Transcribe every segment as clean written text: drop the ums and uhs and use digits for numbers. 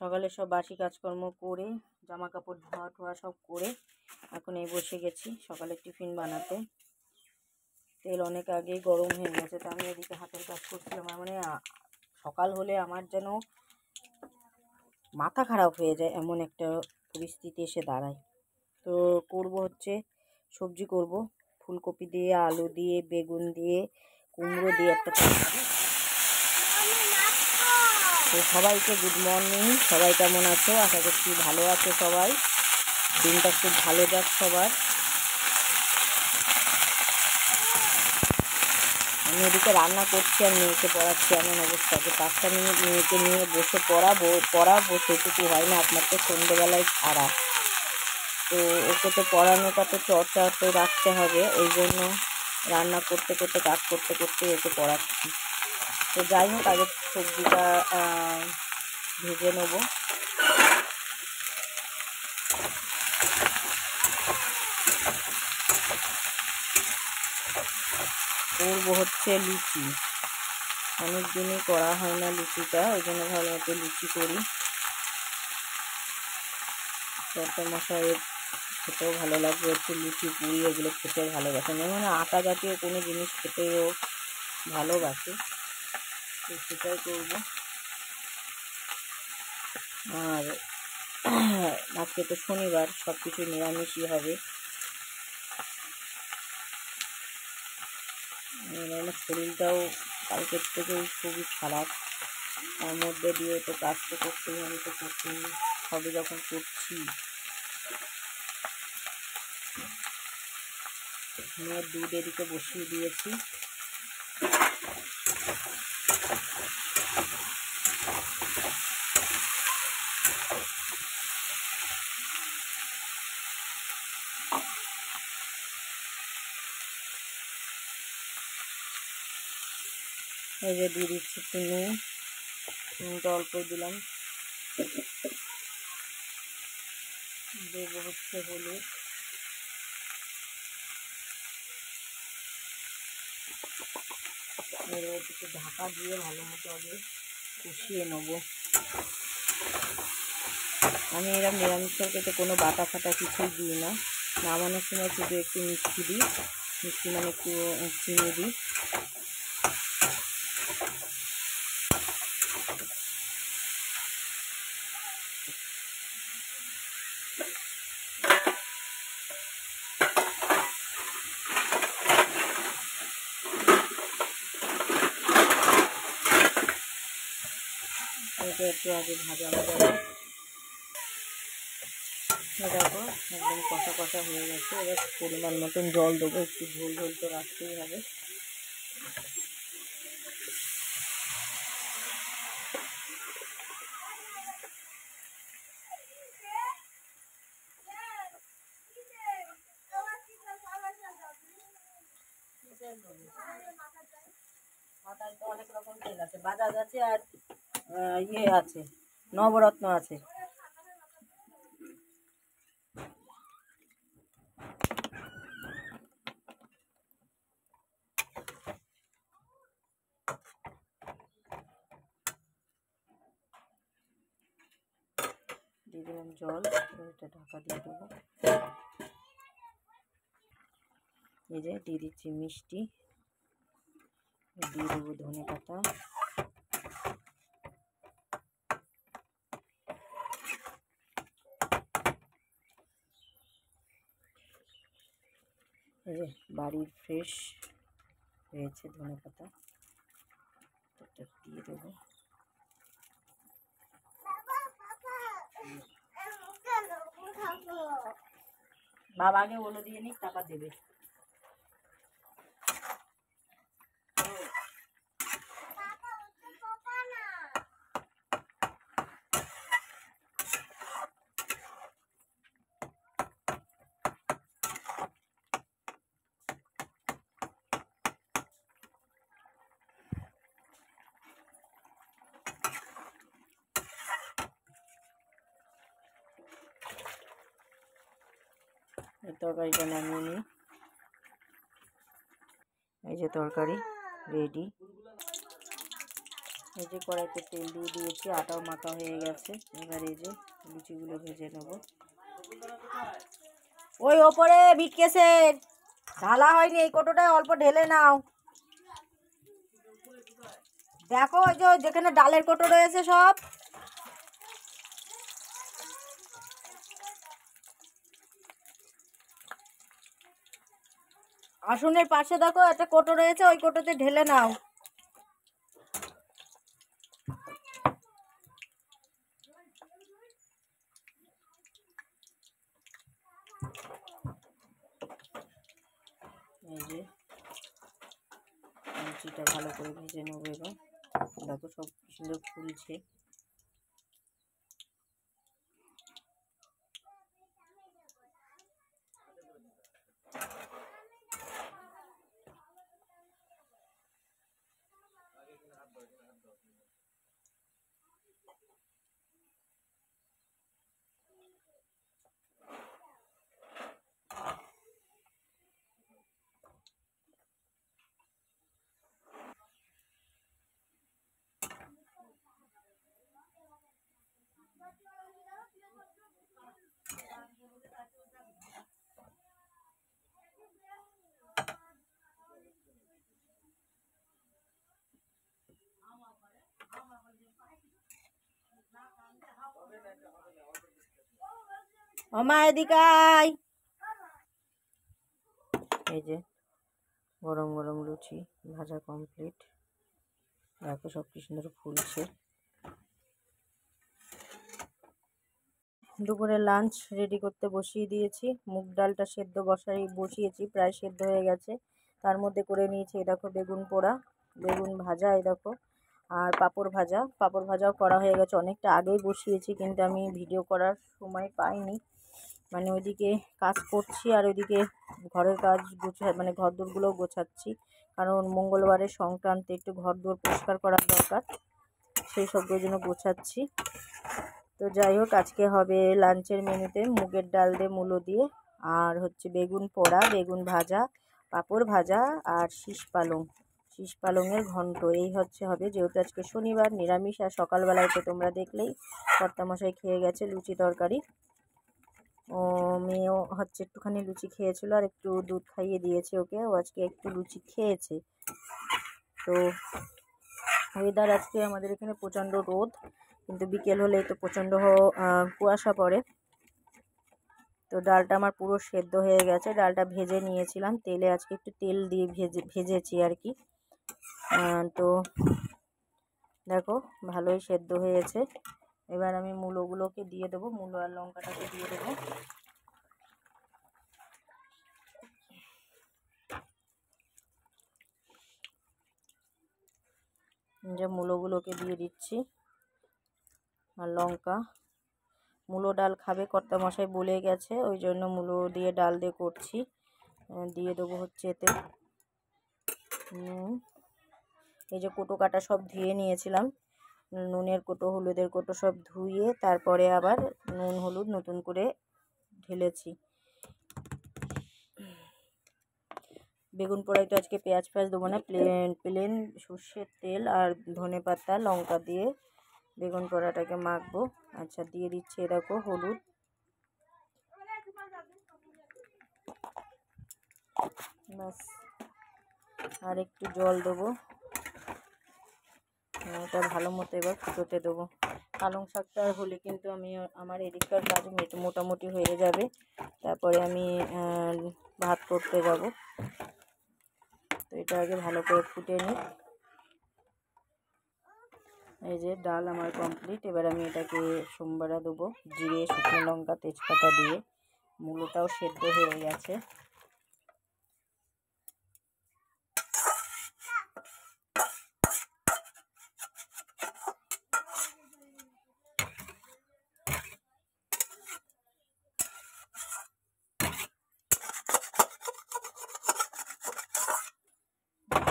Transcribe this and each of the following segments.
সকালে সব বাসি কাজকর্ম করে জামা কাপড় ধোয়া ঠোয়া সব করে এখন এই বসে গেছি সকালে টিফিন বানাতে। তেল অনেক আগেই গরম হয়ে গেছে, তো আমি এদিকে হাতের কাজ করছিলাম। মানে সকাল হলে আমার যেন মাথা খারাপ হয়ে যায়, এমন একটা পরিস্থিতি এসে দাঁড়ায়। তো করব হচ্ছে সবজি করব, ফুলকপি দিয়ে, আলু দিয়ে, বেগুন দিয়ে, কুমড়ো দিয়ে একটা তরকারি। তো সবাইকে গুড মর্নিং, সবাই কেমন আছো? আশা করছি ভালো আছো সবাই। দিনটা খুব ভালো যাক সবার। আমি এদিকে রান্না করছি আর মেয়েকে পড়াচ্ছি, এমন অবস্থা যে 5টা মিনিট মেয়েকে নিয়ে বসে পড়াবো সেটুকু হয় না, আপনার তো সন্ধ্যেবেলায় ছাড়া। তো ওকে তো পড়ানোটা তো চর্চা তো রাখতে হবে, ওই জন্য রান্না করতে করতে কাজ করতে করতে ওকে পড়াচ্ছি। তো যাই হোক, আগে সবজিটা ভেজে নেবো। করবো হচ্ছে লুচি, অনেক দিনই করা হয় না লুচিটা, ওই জন্য ভালো মতো লুচি করি। তরকারি মশাইয়ের খেতেও ভালো লাগবে, একটু লুচি পুরি এগুলো খেতেও ভালোবাসে, মানে আটা জাতীয় কোনো জিনিস খেতেও ভালোবাসে, তো সেটাই করবো। আর আজকে তো শনিবার, সব কিছু নিরামিষই হবে। আমার শরীরটাও কালকের থেকেই খুবই খারাপ, তার মধ্যে দিয়ে তো কাজ তো করতেই, আমি তো করতেই হবে যখন করছি। মেয়ের দুধ এদিকে বসিয়ে দিয়েছি। এই যে দিয়ে দিচ্ছি একটু নুনটা অল্প দিলাম, দেবো হচ্ছে হলুদ, একটু ঢাকা দিয়ে ভালো মতো আগে কষিয়ে নেবো। আমি এরকম নিরামিষ তরকারিতে কোনো বাটা ফাটা কিছুই দিই না, নামানোর সময় শুধু একটু মিষ্টি দিই, মিষ্টি মানে একটু চিনি দিই। এটা একটু আগে ভাজা ভাজা, দেখো একদম কষা কষা হয়ে গেছে। এবার পরিমাণ মতন জল দেবো, একটু ঝোল ঝোল তো রাখতেই হবে। মাথায় তো অনেক রকম তেল আছে, বাজাজ আছে আর ইয়ে আছে, নবরত্ন আছে। দিয়ে দিলাম জল, এটা ঢাকা দিয়ে দেবো। এই যে দিয়ে দিচ্ছি মিষ্টি, দিয়ে দেবো ধনে পাতা, এই যে বাড়ির ফ্রেশ হয়েছে ধনে পাতা, এটা দিয়ে দেবো। বাবা আগে ওলো দিয়ে নিক, টাকা দেবে। এই তরকারিটা নামিয়ে নিই। এই যে তরকারি রেডি। এই যে কড়াইতে তেল দিয়ে দিয়েছি, আটাও মাখা হয়ে গেছে। এবার এই যে লুচিগুলো ভেজে নেব। ওই ওপরে বিটকেসের ঢালা হয়নি, এই কোটোটায় অল্প ঢেলে নাও। দেখো ওই যে যেখানে ডালের কোটো রয়েছে সব। আসনের পাশে দেখো একটা কোটো রয়েছে, ওই কোটোতে ঢেলে নাও। এই যে লুচিটা ভালো করে ভেজে নেবো। এবার দেখো সব সুন্দর ফুলছে। ওমা এদিকে আয়। এই যে গরম গরম লুচি ভাজা কমপ্লিট। দেখো সব কি সুন্দর ফুলছে। দুপুরে লাঞ্চ রেডি করতে বসিয়ে দিয়েছি। মুগ ডালটা সেদ্ধ বসিয়েছি, প্রায় সেদ্ধ হয়ে গেছে। তার মধ্যে করে নিয়েছি এই দেখো বেগুন পোড়া, বেগুন ভাজা, এই দেখো আর পাঁপড় ভাজাও করা হয়ে গেছে। অনেকটা আগেই বসিয়েছি, কিন্তু আমি ভিডিও করার সময় পাইনি। মানে ওইদিকে কাজ করছি আর ওইদিকে ঘরের কাজ মানে ঘর দোরগুলোও গোছাচ্ছি, কারণ মঙ্গলবারের সংক্রান্তি একটু ঘর দোর পরিষ্কার করার দরকার, সেই সবগুলোর জন্য গোছাচ্ছি। তো যাই হোক, আজকে হবে লাঞ্চের মেনুতে মুগের ডাল দিয়ে মূলো দিয়ে, আর হচ্ছে বেগুন পোড়া, বেগুন ভাজা, পাঁপড় ভাজা আর শীষ পালংয়ের ঘন্ট। এই হবে, যেহেতু আজকে শনিবার নিরামিষ। আর সকালবেলায় তো তোমরা দেখলেই কর্তামশাই খেয়ে গেছে লুচি তরকারি। ও মেয়েও একটুখানি লুচি খেয়েছিল, আর একটু দুধ খাইয়ে দিয়েছে ওকে, ও আজকে একটু লুচি খেয়েছে। তো ওয়েদার আজকে আমাদের এখানে প্রচণ্ড রোদ, কিন্তু বিকেল হলেই তো প্রচণ্ড কুয়াশা পড়ে। তো ডালটা আমার পুরো সেদ্ধ হয়ে গেছে। ডালটা ভেজে নিয়েছিলাম তেলে, আজকে একটু তেল দিয়ে ভেজেছি আর কি। তো দেখো ভালোই সেদ্ধ হয়েছে। এবার আমি মূলোগুলোকে দিয়ে দেবো, মূলো আর লঙ্কাটাকে দিয়ে দেবো। যে মূলোগুলোকে দিয়ে দিচ্ছি, আর লঙ্কা। মূলো ডাল খাবে কর্তামশাই বলে গেছে, ওই জন্য মূলো দিয়ে ডাল দিয়ে করছি। দিয়ে দেবো এতে নুন। এই যে কোটো কাটা সব ধুয়ে নিয়েছিলাম, নুনের কোটো, হলুদের কোটো সব ধুয়ে তারপরে আবার নুন হলুদ নতুন করে ঢেলেছি। বেগুন পোড়াই তো আজকে পেঁয়াজ দেবো না, প্লেন সর্ষের তেল আর ধনে পাতা লঙ্কা দিয়ে বেগুন পোড়াটাকে মাখবো। আচ্ছা, দিয়ে দিচ্ছি দেখো হলুদ, ব্যাস, আর একটু জল দেবো। এটা ভালো মতো এবার ফুটোতে দেবো। পালং শাকটা হলে কিন্তু আমার এদিককার কাজ মোটামুটি হয়ে যাবে, তারপরে আমি ভাত করতে যাব। তো এটা আগে ভালো করে ফুটে নিই। এই যে ডাল আমার কমপ্লিট। এবার আমি এটাকে সোমবারা দেবো, জিরে, শুকনো লঙ্কা, তেজপাতা দিয়ে। মূলোটাও সেদ্ধ হয়ে গেছে।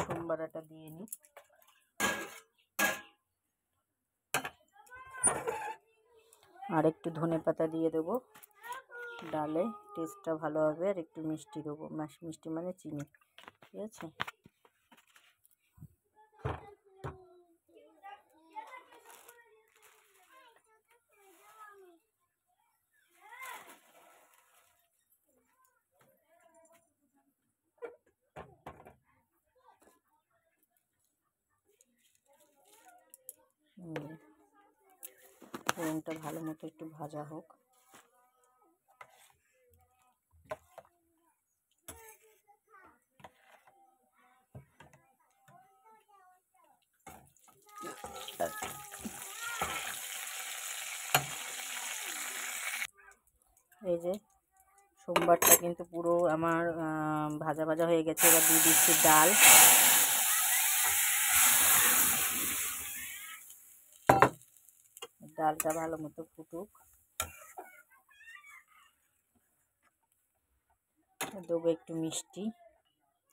সোমবারাটা দিয়ে নিই। আর একটু ধনে পাতা দিয়ে দেবো, ডালে টেস্টটা ভালো হবে। আর একটু মিষ্টি দেবো, মিষ্টি মানে চিনি, ঠিক আছে। ফোড়নটা ভালো মতো একটু ভাজা হোক। এই যে সোমবারটা কিন্তু পুরো আমার ভাজা ভাজা হয়ে গেছে। এবার দিয়ে দিচ্ছি ডাল। ডালটা ভালো মতো ফুটুক। দেবো একটু মিষ্টি।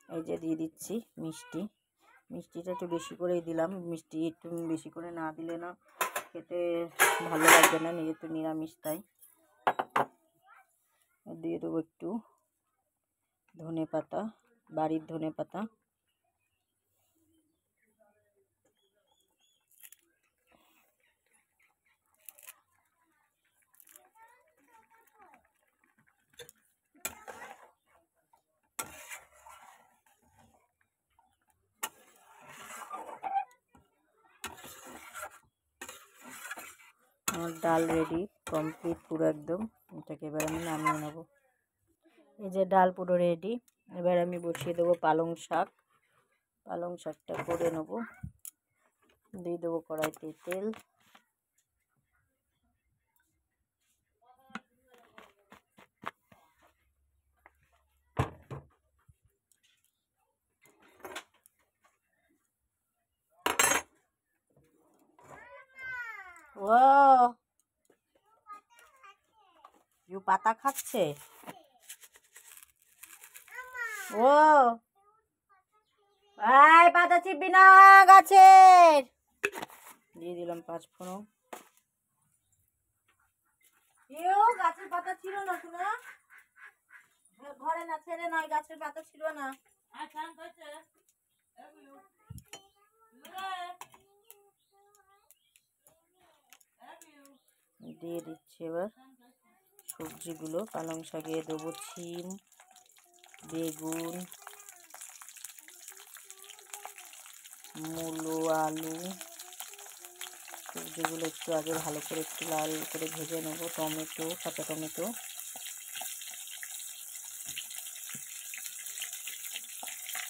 এই যে দিয়ে দিচ্ছি মিষ্টি। মিষ্টিটা একটু বেশি করেই দিলাম। মিষ্টি একটু বেশি করে না দিলে না খেতে ভালো লাগবে না, যেহেতু নিরামিষ তাই। দিয়ে দেবো একটু ধনে পাতা, বাড়ির ধনে পাতা। আমার ডাল রেডি, কমপ্লিট পুরো একদম। এটাকে এবার আমি নামিয়ে নেব। এই যে ডাল পুরো রেডি। এবার আমি বসিয়ে দেবো পালং শাক। পালং শাকটা করে নেব। দিয়ে দেবো কড়াইতে তেল। ও ইউ পাতা খাচ্ছে। ও ভাই পাতা চিপবি না গাছের। দিয়ে দিলাম 5 ফোড়ন। ইউ গাছের পাতা ছিল না শোনা, ঘরে না ছেড়ে নয়, গাছের পাতা ছিল না। দিয়ে দিচ্ছি এবার সবজিগুলো। পালং শাকে দেবো শিম, বেগুন, মূলো, আলু। সবজিগুলো একটু আগে ভালো করে একটু লাল করে ভেজে নেব। টমেটো, কাঁচা টমেটো,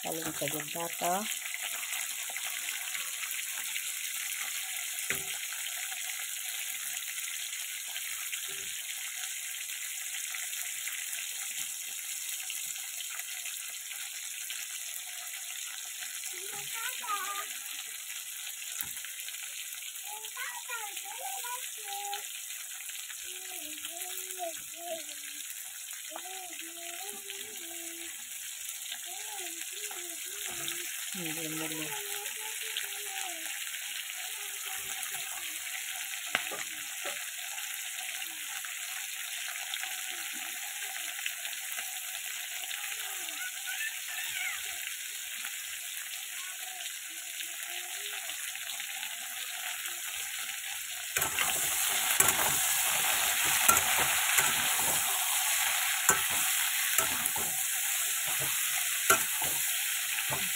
পালং শাকের ডাঁটা,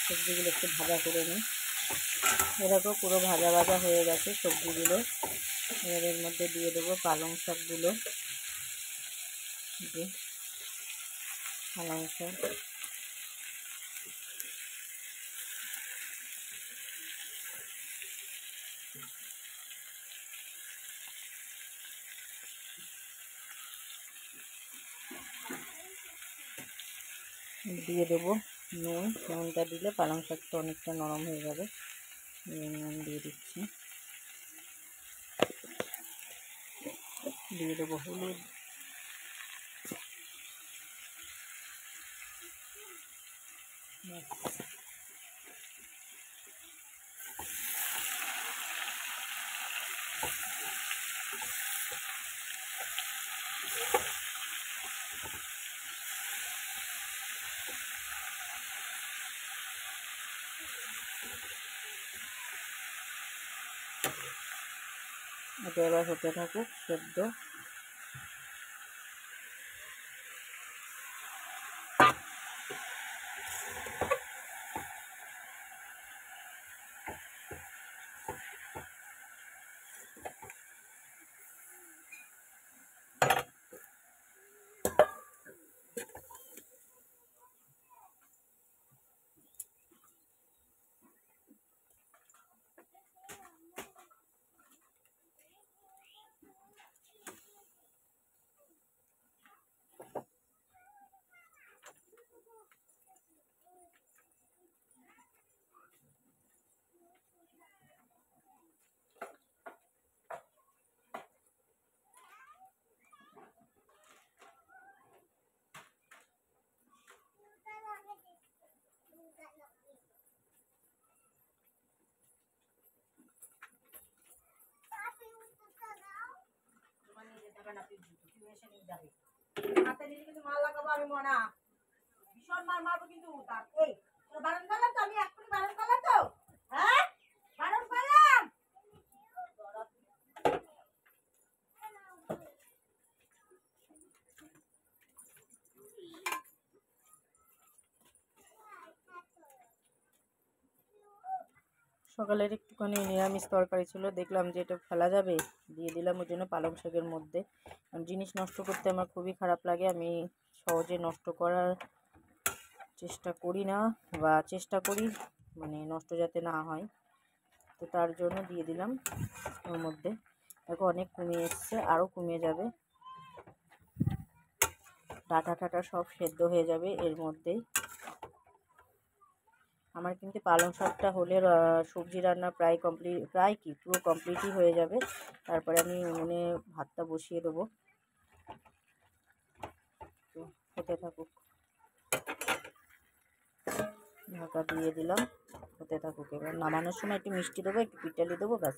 সবজিগুলো একটু ভাজা করে নিই। এরকম পুরো ভাজা ভাজা হয়ে গেছে সবজিগুলো। এবার এর মধ্যে দিয়ে দেবো পালং শাকগুলো। পালং শাক দিয়ে দেবো নুন। নুনটা দিলে পালং শাকটা অনেকটা নরম হয়ে যাবে। নুন দিয়ে দিচ্ছি। দিয়ে দেবো হলুদ। এটা এবার হতে থাকুক সেদ্ধ। হবে না, তুই এসে নিয়ে যাবি। হাতে নিলে কিন্তু মাল লাগাবো আমি মনা, ভীষণ মার মারবো কিন্তু। তার এই বারণ করলাম তো, আমি এক্ষুনি বারণ করলাম তো, হ্যাঁ বারণ করলাম। সকালের একটুখানি নিরামিষ তরকারি ছিল, দেখলাম যে এটা ফেলা যাবে, দিয়ে দিলাম। ওই জন্য পালং শাকের মধ্যে, জিনিস নষ্ট করতে আমার খুবই খারাপ লাগে, আমি সহজে নষ্ট করার চেষ্টা করি না, বা চেষ্টা করি মানে নষ্ট যাতে না হয়, তো তার জন্য দিয়ে দিলাম ওর মধ্যে। দেখো অনেক কমিয়ে এসছে, আরও কমিয়ে যাবে, ডাঁটা টাটা সব সেদ্ধ হয়ে যাবে এর মধ্যেই। আমার কিন্তু পালং শাকটা হলে সবজি রান্না প্রায় কমপ্লিট, প্রায় কি পুরো কমপ্লিটই হয়ে যাবে। তারপরে আমি উনুনে ভাতটা বসিয়ে দেবো, তো হতে থাকুক, ঢাকা দিয়ে দিলাম, হতে থাকুক। এবার নামানোর সময় একটু মিষ্টি দেবো, একটু পিঠালি দেবো, ব্যাস।